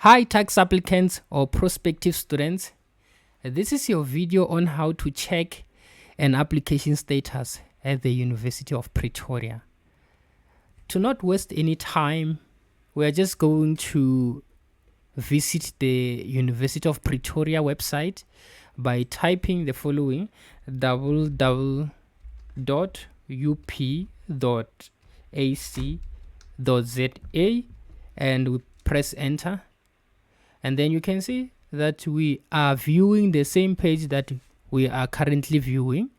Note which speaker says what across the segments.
Speaker 1: Hi tax applicants or prospective students. This is your video on how to check an application status at the University of Pretoria. To not waste any time, we are just going to visit the University of Pretoria website by typing the following: www.up.ac.za, and we press enter. And then you can see that we are viewing the same page that we are currently viewing.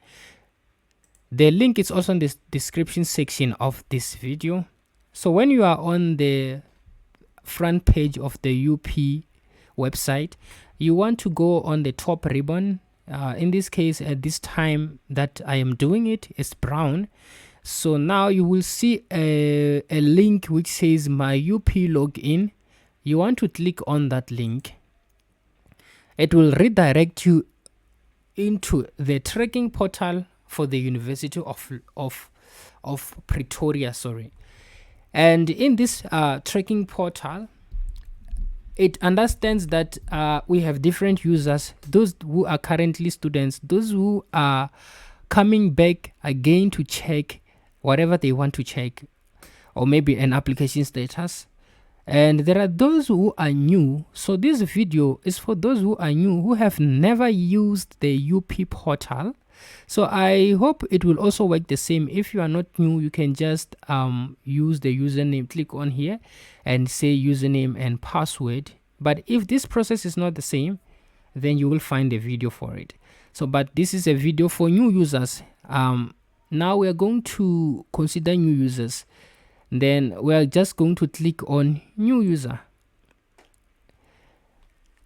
Speaker 1: The link is also in the description section of this video. So when you are on the front page of the UP website, you want to go on the top ribbon. In this case, at this time that I am doing it, it's brown. So now you will see a link which says my UP login. You want to click on that link. It will redirect you into the tracking portal for the University of Pretoria. And in this tracking portal, it understands that we have different users: those who are currently students, those who are coming back again to check whatever they want to check, or maybe an application status. And there are those who are new. So this video is for those who are new, who have never used the UP portal. So I hope it will also work the same. If you are not new, you can just use the username, click on here and say username and password. But if this process is not the same, then you will find a video for it. So but this is a video for new users. Now we are going to consider new users. Then we are just going to click on new user.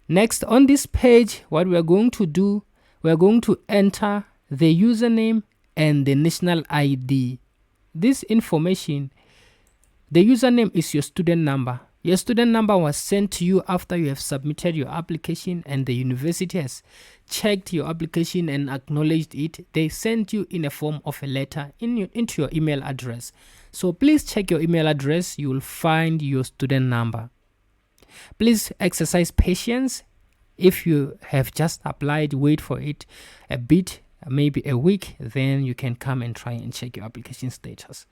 Speaker 1: Next, on this page, what we are going to do, we are going to enter the username and the national ID. This information, the username is your student number. Your student number was sent to you after you have submitted your application, and the university has checked your application and acknowledged it. They sent you in a form of a letter into your email address. So please check your email address. You will find your student number. Please exercise patience. If you have just applied, wait for it a bit, maybe a week, then you can come and try and check your application status.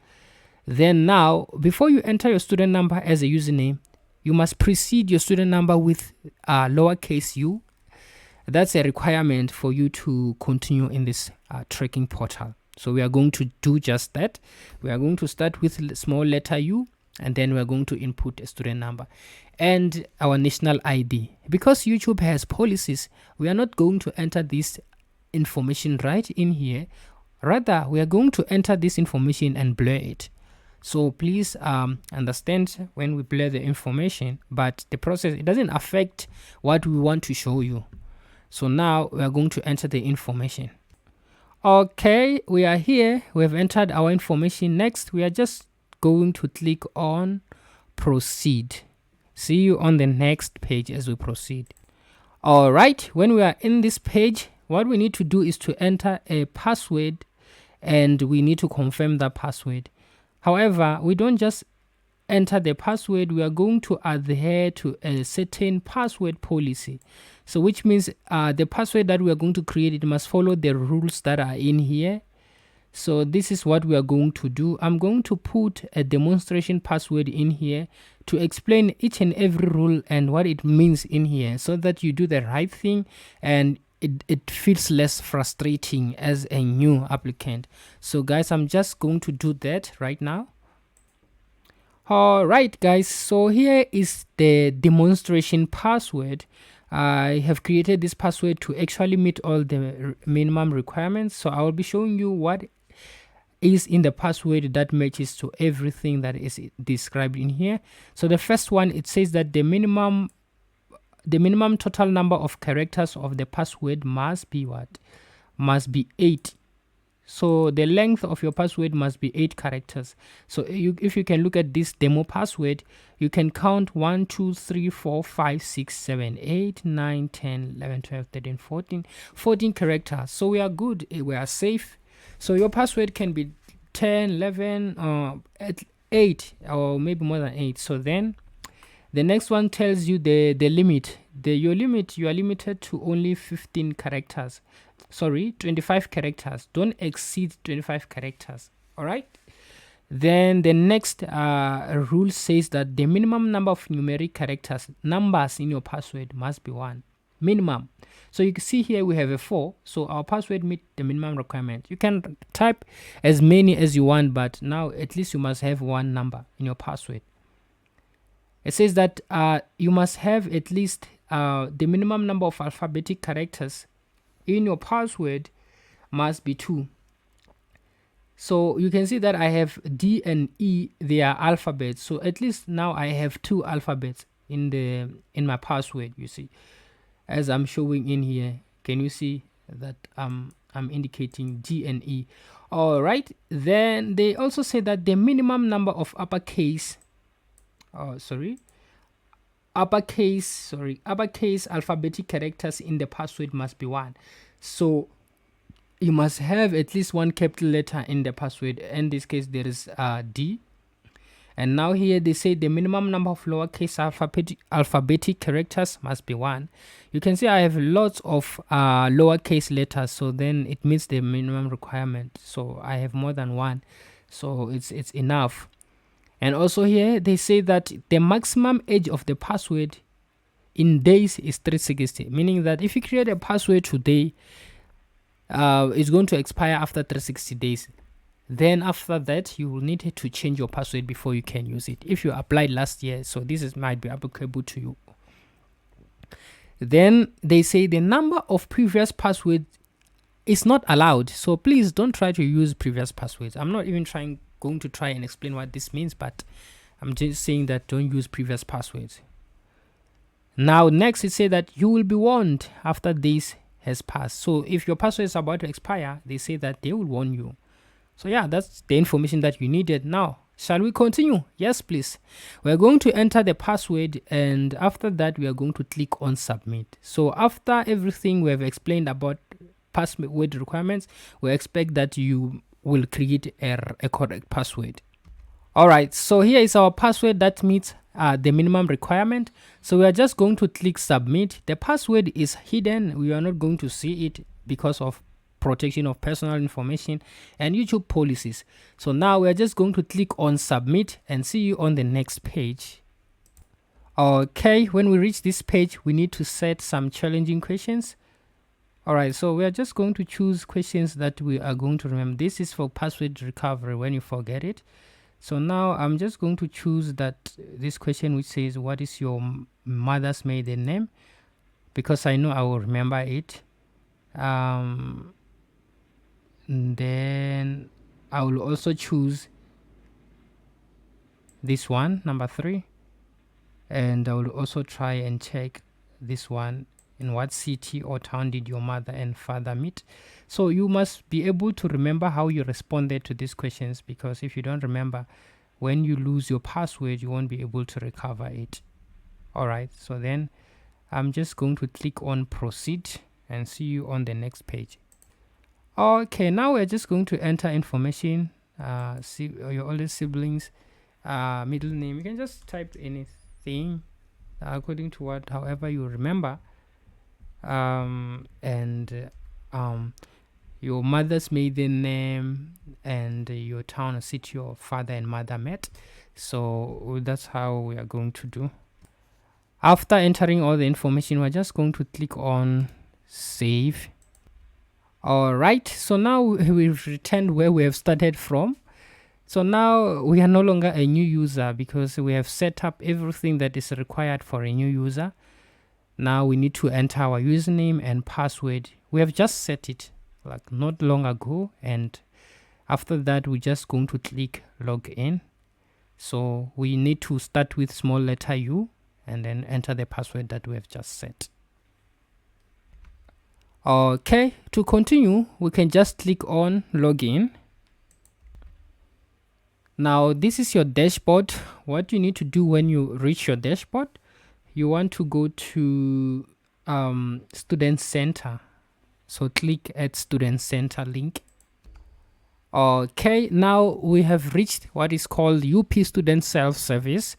Speaker 1: Then now, before you enter your student number as a username, you must precede your student number with lowercase u. That's a requirement for you to continue in this tracking portal. So we are going to do just that. We are going to start with small letter u, and then we are going to input a student number and our national ID. Because YouTube has policies, we are not going to enter this information right in here. Rather, we are going to enter this information and blur it. So please understand when we blur the information, but the process, it doesn't affect what we want to show you. So now we are going to enter the information. Okay, we are here. We have entered our information. Next, we are just going to click on proceed. See you on the next page as we proceed. All right, when we are in this page, what we need to do is to enter a password, and we need to confirm that password. However, we don't just enter the password, we are going to adhere to a certain password policy. So which means the password that we are going to create, it must follow the rules that are in here. So this is what we are going to do. I'm going to put a demonstration password in here to explain each and every rule and what it means in here, so that you do the right thing and it feels less frustrating as a new applicant. So guys, I'm just going to do that right now. All right guys, so here is the demonstration password. I have created this password to actually meet all the minimum requirements. So I will be showing you what is in the password that matches to everything that is described in here. So the first one, it says that the minimum total number of characters of the password must be what? Must be 8. So the length of your password must be 8 characters. So if you can look at this demo password, you can count 1, 2, 3, 4, 5, 6, 7, 8, 9, 10, 11, 12, 13, 14 characters. So we are good. We are safe. So your password can be 10, 11, 8, or maybe more than 8. So then The next one tells you the limit. You are limited to only 15 characters. Sorry, 25 characters. Don't exceed 25 characters. All right. Then the next rule says that the minimum number of numeric characters, numbers in your password must be 1. Minimum. So you can see here we have a 4. So our password meet the minimum requirement. You can type as many as you want, but now at least you must have 1 number in your password. It says that you must have at least the minimum number of alphabetic characters in your password must be 2. So you can see that I have D and E, they are alphabets. So at least now I have 2 alphabets in my password, you see. As I'm showing in here, can you see that I'm indicating D and E? All right. Then they also say that the minimum number of uppercase alphabetic characters in the password must be 1. So you must have at least 1 capital letter in the password. In this case, there is D. And now here they say the minimum number of lowercase alphabetic characters must be 1. You can see I have lots of lowercase letters, so then it meets the minimum requirement. So I have more than 1, so it's enough. And also here they say that the maximum age of the password in days is 360, meaning that if you create a password today, it's going to expire after 360 days. Then after that, you will need to change your password before you can use it. If you applied last year, so this might be applicable to you. Then they say the number of previous passwords is not allowed. So please don't try to use previous passwords. I'm not even going to try and explain what this means, but I'm just saying that don't use previous passwords. Now next it says that you will be warned after this has passed. So if your password is about to expire, they say that they will warn you. So yeah, that's the information that you needed. Now, shall we continue? Yes, please. We're going to enter the password, and after that, we are going to click on submit. So after everything we have explained about password requirements, we expect that you will create a correct password. All right, so here is our password that meets the minimum requirement. So we are just going to click submit. The password is hidden. We are not going to see it because of protection of personal information and YouTube policies. So now we're just going to click on submit and see you on the next page. Okay, when we reach this page, we need to set some challenging questions. All right, so we are just going to choose questions that we are going to remember. This is for password recovery when you forget it. So now I'm just going to choose this question which says, what is your mother's maiden name? Because I know I will remember it. Then I will also choose this one, number 3, and I will also try and check this one. In what city or town did your mother and father meet? So you must be able to remember how you responded to these questions, because if you don't remember, when you lose your password, you won't be able to recover it. All right, so then I'm just going to click on proceed and see you on the next page. Okay, now we're just going to enter information, see your older siblings, middle name. You can just type anything according to however you remember, and your mother's maiden name and your town or city your father and mother met. So that's how we are going to do. After entering all the information, we're just going to click on save. All right, so now we've returned where we have started from. So now we are no longer a new user because we have set up everything that is required for a new user. Now we need to enter our username and password. We have just set it like not long ago, and after that we're just going to click log in. So we need to start with small letter U and then enter the password that we have just set. Okay, to continue, we can just click on login. Now this is your dashboard. What you need to do when you reach your dashboard, you want to go to student center. So click at student center link. Okay, now we have reached what is called UP student self-service.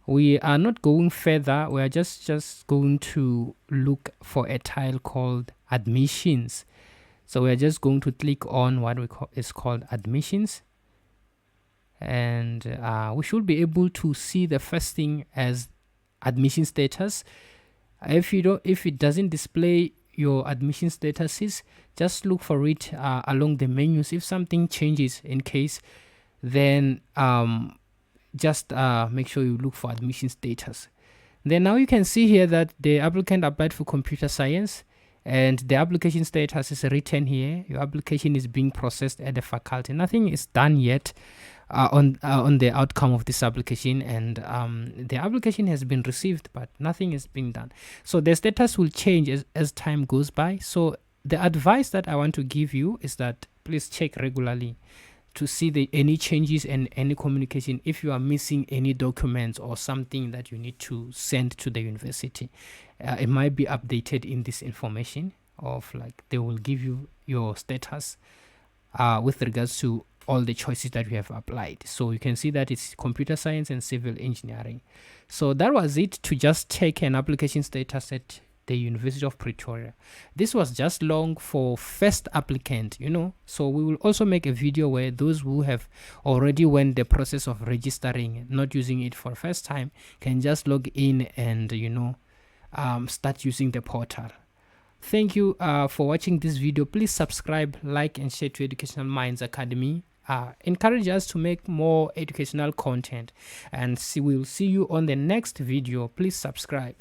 Speaker 1: We are not going further. We are just going to look for a tile called admissions. So we are just going to click on what is called admissions, and we should be able to see the first thing as admission status. If it doesn't display your admission statuses, just look for it along the menus. If something changes in case, then just make sure you look for admission status. Then now you can see here that the applicant applied for computer science, and the application status is written here. Your application is being processed at the faculty. Nothing is done yet on the outcome of this application, and the application has been received, but nothing is being done. So the status will change as time goes by. So the advice that I want to give you is that please check regularly to see any changes and any communication. If you are missing any documents or something that you need to send to the university, it might be updated in this information of like they will give you your status with regards to all the choices that we have applied. So you can see that it's computer science and civil engineering. So that was it to just take an application status at the University of Pretoria. This was just long for first applicant, so we will also make a video where those who have already went the process of registering, not using it for first time, can just log in and start using the portal. Thank you for watching this video. Please subscribe, like, and share to Educational Minds Academy. Encourage us to make more educational content, and we'll see you on the next video. Please subscribe.